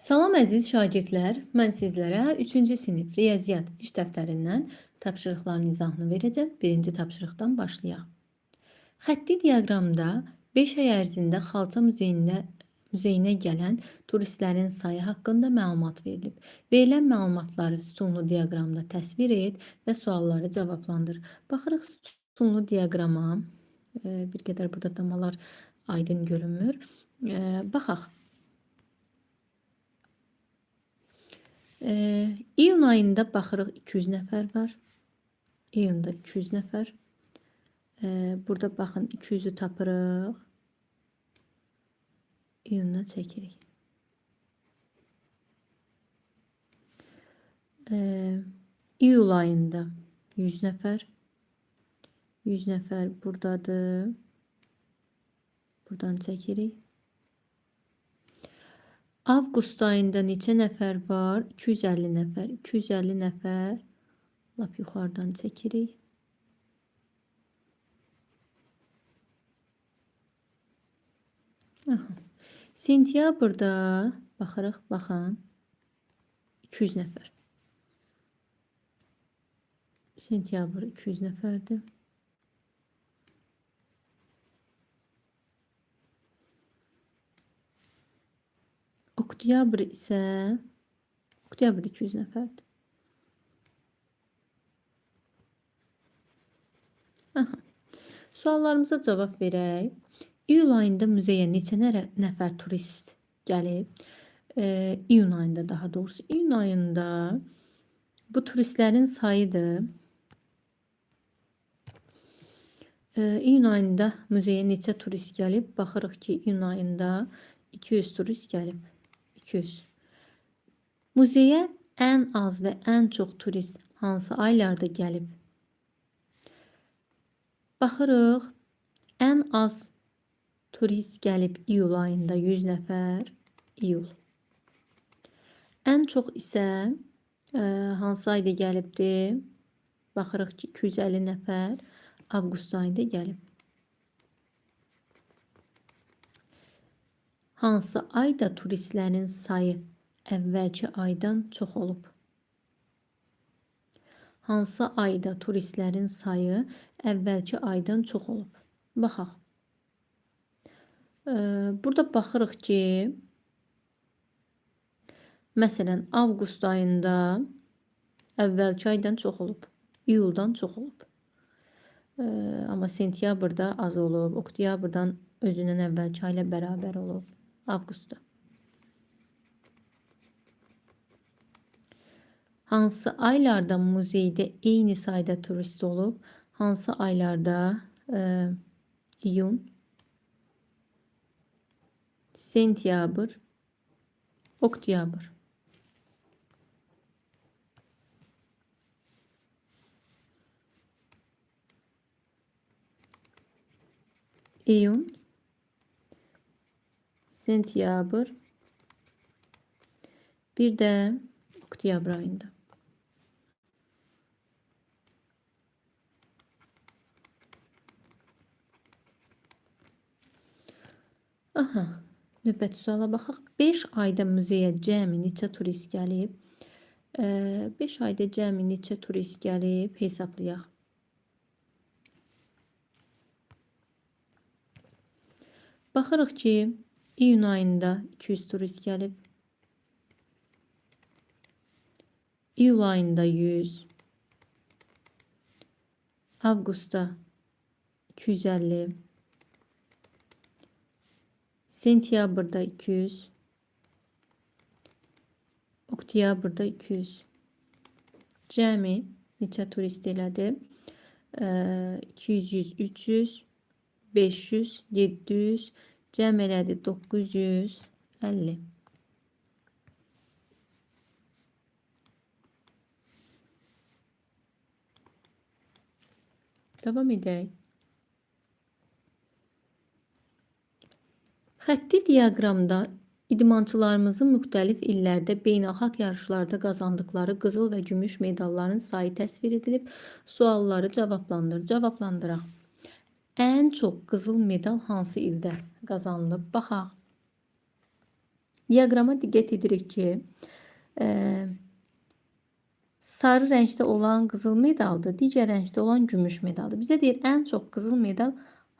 Salam əziz şagirdlər, mən sizlərə 3-cü sinif riyaziyyat iş dəftərindən tapşırıqların izahını verəcəm. Birinci tapşırıqdan başlayaq. Xətti diaqramda 5 ay ərzində Xalça muzeyinə gələn turistlərin sayı haqqında məlumat verilib. Verilən məlumatları sütunlu diaqramda təsvir et və sualları cavablandır. Baxırıq sütunlu diaqrama. Bir qədər burada damalar aydın görünmür. Baxaq. İyun ayında baxırıq 200 nəfər var. İyunda 200 nəfər. Burada baxın 200'ü tapırıq. İyundan çəkirik. İyul ayında 100 nəfər. 100 nəfər buradadır. Buradan çəkirik. Avqust ayında neçə nəfər var? 250 nəfər. 250 nəfər. Lap yuxarıdan çəkirik. Sentyabrda baxırıq, baxın. 200 nəfər. Sentyabr 200 nəfərdir. Oktyabr isə Oktyabr 200 nəfərdir. Suallarımıza cavab verək. İyul ayında muzeyə neçə nəfər turist gəlib? İyun ayında daha doğrusu. İyun ayında bu turistlərin sayıdır. İyun ayında muzeyə neçə turist gəlib? Baxırıq ki, iyun ayında 200 turist gəlib. 200. Muzeyə ən az və ən çox turist hansı aylarda gəlib? Baxırıq, ən az turist gəlib iyul ayında 100 nəfər. İyul. Ən çox isə hansı ayda gəlibdir? Baxırıq ki, 250 nəfər avqust ayında gəlib. Hansı ayda turistlərin sayı əvvəlki aydan çox olub? Hansı ayda turistlərin sayı əvvəlki aydan çox olub? Baxaq. Burada baxırıq ki, məsələn, avqust ayında əvvəlki aydan çox olub. İyuldan çox olub. Amma sentyabrda az olub. Oktyabrdan özündən əvvəlki ayla bərabər olub. Avqustda. Hansı aylarda muzeydə eyni sayda turist olub? Hansı aylarda? İyun, sentyabr, oktyabr. İyun, sentyabr, bir də oktyabr ayında. Növbəti suala baxaq. 5 ayda muzeyə cəmi neçə turist gəlib? 5 ayda cəmi neçə turist gəlib? Hesablayaq. Baxırıq ki, iyun ayında 200 turist gəlib. İyul ayında 100. Avqustda 250. Sentyabrda 200. Oktyabrda 200. Cəmi neçə turist elədi? 200, 100, 300, 500, 700. Cəm elədi 950. Davam edək. Xətti diaqramda idmançılarımızın müxtəlif illərdə beynəlxalq yarışlarda qazandıkları qızıl və gümüş medalların sayı təsvir edilib. Sualları cavablandır. Cavablandıraq. Ən çox qızıl medal hansı ildə qazanılıb? Baxaq. Diaqrama diqqət edirik ki, e, sarı rəngdə olan qızıl medaldır, digər rəngdə olan gümüş medaldır. Bizə deyir, ən çox qızıl medal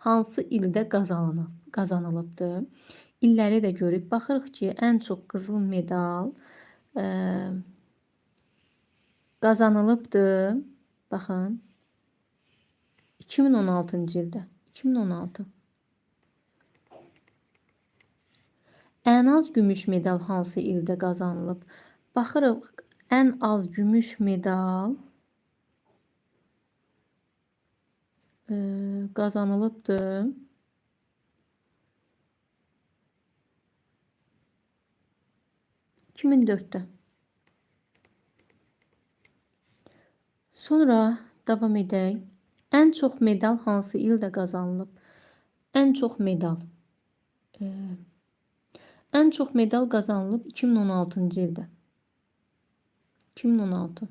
hansı ildə qazanılıbdır? İlləri də görüb baxırıq ki, ən çox qızıl medal qazanılıbdır. Baxın, 2016-cı ildə. 2016. Ən az gümüş medal hansı ildə qazanılıb? Baxırıq, ən az gümüş medal qazanılıbdır. ...2004'te. Sonra davam edək. Ən çox medal hansı ildə qazanılıb? Ən çox medal. Ən çox medal qazanılıb 2016-cı ildə. 2016.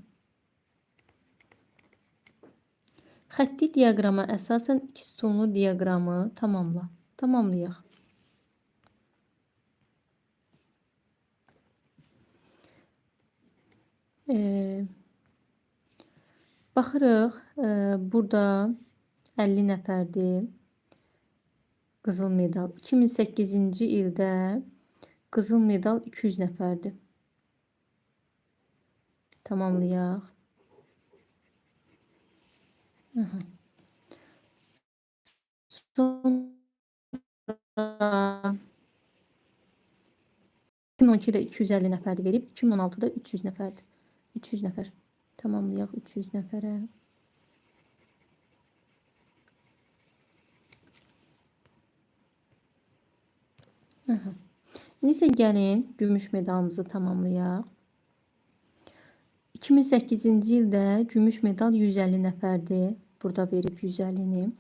Xətti diaqrama əsasən iki sütunlu diaqramı tamamlayaq. Baxırıq, burada 50 nəfərdir qızıl medal. 2008-ci ildə qızıl medal 200 nəfərdir. Tamamlayaq. Sonra 2012'də 250 nəfərdir verib, 2016'da 300 nəfərdir. 300 nəfər. Tamamlayaq 300 nəfərə. İndi isə gəlin gümüş medalımızı tamamlayaq. 2008-ci ildə gümüş medal 150 nəfərdir. Burada verib 150-ni.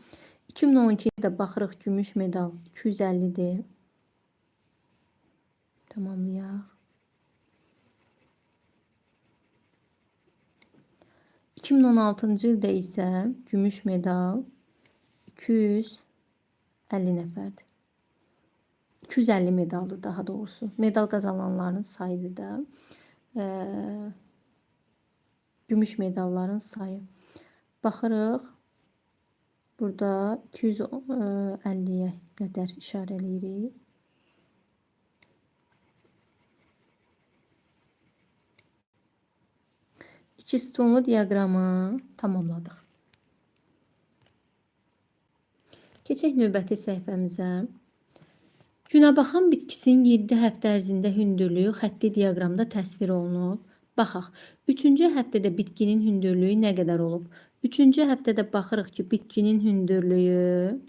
2012'də baxırıq gümüş medal 250-dir. Tamamlayaq. 2016-cı ildə isə gümüş medal 250 nəfərdir. 250 medaldır daha doğrusu. Medal qazananların sayıdır da. Gümüş medalların sayı. Baxırıq. Burada 250'ye qədər işarələyirik. İki sütunlu diaqramı tamamladıq. Keçək növbəti səhifəmizə. Günəbaxan bitkisinin 7 həftə ərzində hündürlüyü xətti diaqramda təsvir olunub. Baxaq, 3-cü həftədə bitkinin hündürlüyü nə qədər olub? 3-cü həftədə baxırıq ki, bitkinin hündürlüyü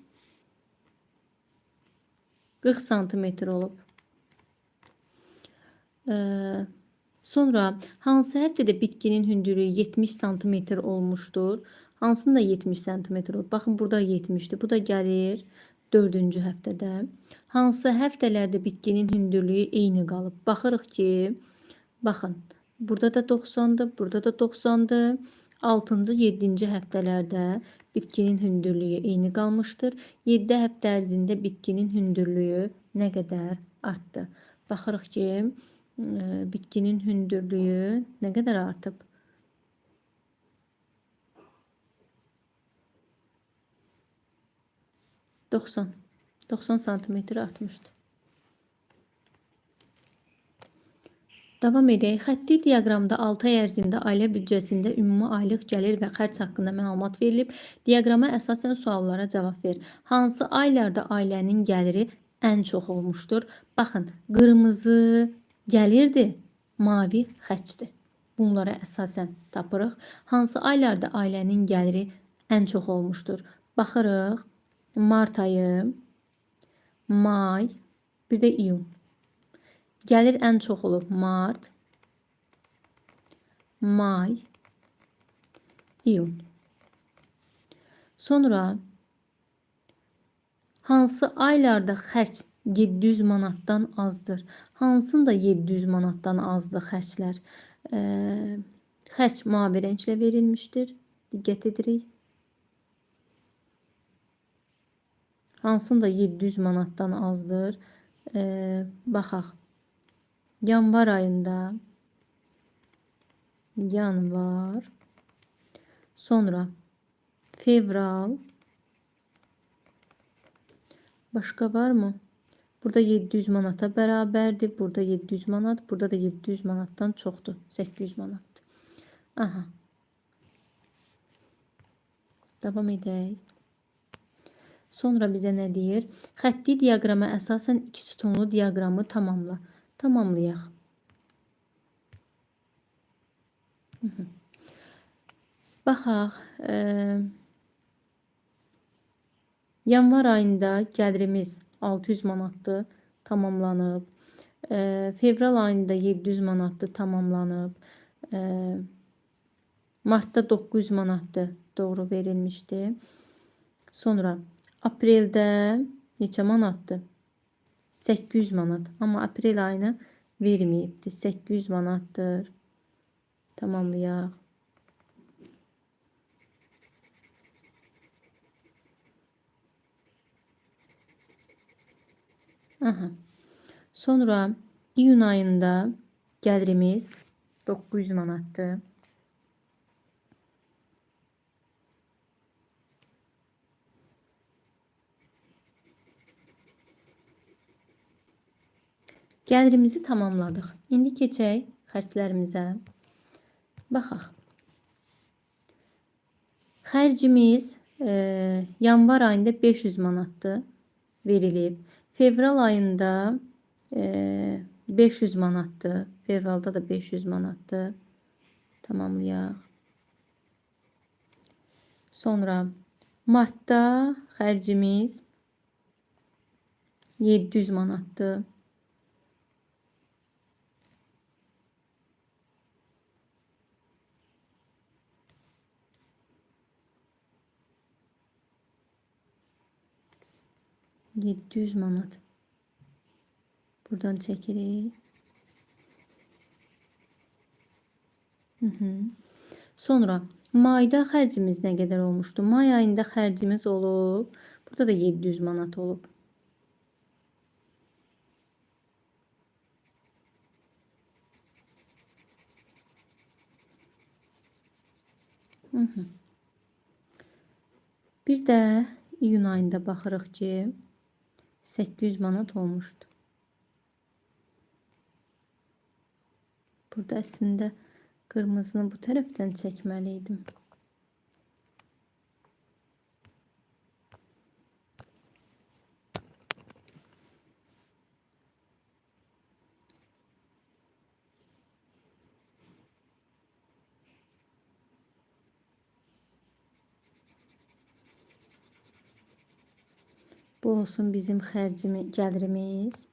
40 cm olub. Sonra hansı həftədə bitkinin hündürlüyü 70 cm olmuşdur? Hansında 70 cm olub? Baxın, burada 70'dir. Bu da gəlir 4-cü həftədə. Hansı həftələrdə bitkinin hündürlüyü eyni qalıb? Baxırıq ki, baxın, burada da 90'dır, burada da 90'dır. 6-cı, 7-ci həftələrdə bitkinin hündürlüyü eyni qalmışdır. 7 həftə ərzində bitkinin hündürlüyü nə qədər artdı? Baxırıq ki, bitkinin hündürlüyü nə qədər artıb? ...90 santimetr artmışdı. Davam edək. Xətti diaqramda 6 ay ərzində ailə büdcəsində ümumi aylıq gəlir və xərc haqqında məlumat verilib. Diaqrama əsasən suallara cavab ver. Hansı aylarda ailənin gəliri ən çox olmuşdur? Baxın, qırmızı gəlirdir, mavi xərcdir. Bunlara əsasən tapırıq. Hansı aylarda ailənin gəliri ən çox olmuşdur? Baxırıq, mart ayı, may, bir də iyun. Gəlir ən çox olur mart, may, iyun. Sonra hansı aylarda xərc 700 manatdan azdır? Hansında 700 manatdan azdır xərclər? Xərc mavi rənglə verilmişdir. Diqqət edirik. Hansında 700 manatdan azdır? Baxaq. yanvar ayında, yanvar, sonra fevral, başka var mı? Burada 700 manata bərabərdir. Burada 700 manat, burada da 700 manatdan çoxdur. 800 manatdır. Aha. Davam edək. Sonra bizə nə deyir? Xətti diaqrama əsasən iki sütunlu diaqramı tamamla. Tamamlayaq. Baxaq. Yanvar ayında gəlirimiz 600 manatdır, tamamlanıb. Fevral ayında 700 manatdır, tamamlanıb. Martda 900 manatdır, doğru verilmişdi. Sonra apreldə neçə manatdır? 800 manat. Amma aprel ayını verməyibdir. 800 manatdır. Tamamlayaq. Aha. Sonra iyun ayında gəlirimiz 900 manatdır. Gəlirimizi tamamladıq. İndi keçək xərclərimizə. Baxaq. Xərcimiz yanvar ayında 500 manatdır, verilib. Fevral ayında 500 manatdır. Fevralda da 500 manatdır. Tamamlayaq. Sonra martda xərcimiz 700 manatdır. $700 manat. Buradan çekirik. Sonra mayda xərcimiz nə qədər olmuşdu? May ayında xərcimiz olub. Burada da 700 manat olub. Bir də iyun ayında baxırıq ki 800 manat olmuşdu. Burada əslində qırmızını bu tərəfdən çəkməliydim. Bu olsun bizim gəlirimiz.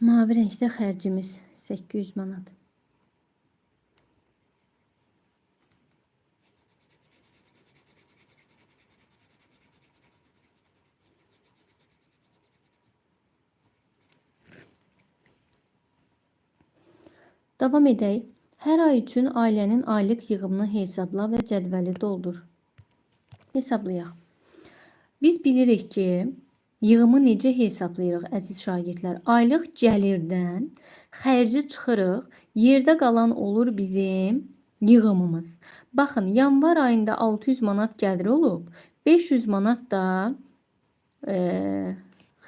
Mavi rəngdə xərcimiz 800 manat. Davam edək. Hər ay üçün ailənin aylıq yığımını hesabla və cədvəli doldur. Hesablayaq. Biz bilirik ki, yığımı necə hesablayırıq əziz şagirdlər? Aylıq gəlirdən xərci çıxırıq, yerdə qalan olur bizim yığımımız. Baxın, yanvar ayında 600 manat gəlir olub, 500 manat da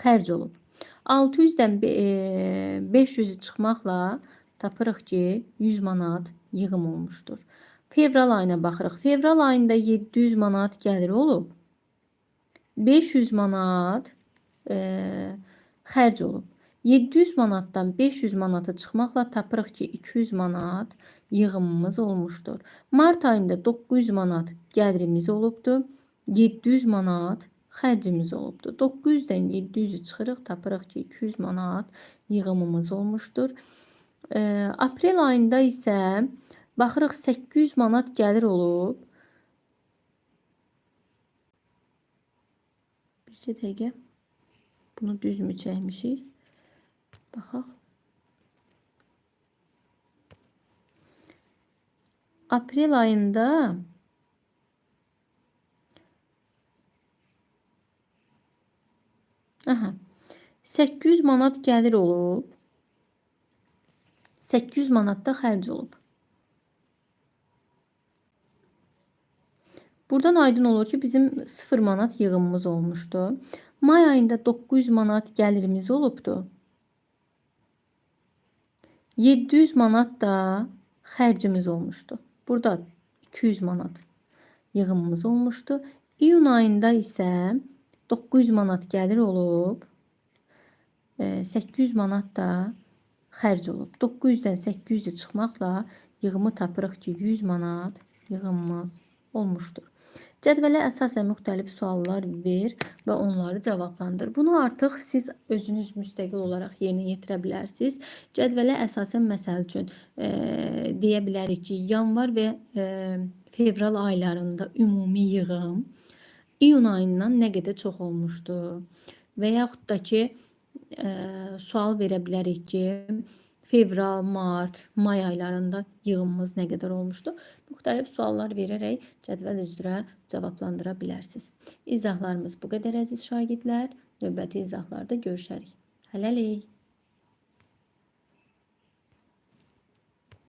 xərc olub. 600-dən 500-ü çıxmaqla tapırıq ki 100 manat yığım olmuşdur. Fevral ayına baxırıq. Fevral ayında 700 manat gəlir olub. 500 manat xərc olub. 700 manatdan 500 manata çıxmaqla tapırıq ki 200 manat yığımımız olmuşdur. Mart ayında 900 manat gəlirimiz olubdur. 700 manat xərcimiz olubdur. 900-dən 700-ü çıxırıq, tapırıq ki 200 manat yığımımız olmuşdur. Aprel ayında isə baxırıq 800 manat gəlir olub. Bir dəqiqə. Bunu düzmü çəkmişik? Baxaq. Aprel ayında aha 800 manat gəlir olub. 800 manat da xərc olub. Buradan aydın olur ki, bizim 0 manat yığımımız olmuşdu. May ayında 900 manat gəlirimiz olubdu. 700 manat da xərcimiz olmuşdu. Burada 200 manat yığımımız olmuşdu. İyun ayında isə 900 manat gəlir olub. 800 manat da xərc olub. 900-dən 800-ü çıxmaqla yığımı tapırıq ki, 100 manat yığımımız olmuşdur. Cədvələ əsasən müxtəlif suallar ver və onları cavablandır. Bunu artıq siz özünüz müstəqil olaraq yerinə yetirə bilərsiniz. Cədvələ əsasən məsəl üçün deyə bilərik ki, yanvar və fevral aylarında ümumi yığım iyun ayından nə qədər çox olmuşdu? Və yaxud da ki, sual verə bilərik ki, fevral, mart, may aylarında yığımımız nə qədər olmuşdu? Müxtəlif suallar verərək cədvəl üzrə cavablandıra bilərsiniz. İzahlarımız bu qədər əziz şagirdlər. Növbəti izahlarda görüşərik. Hələlik.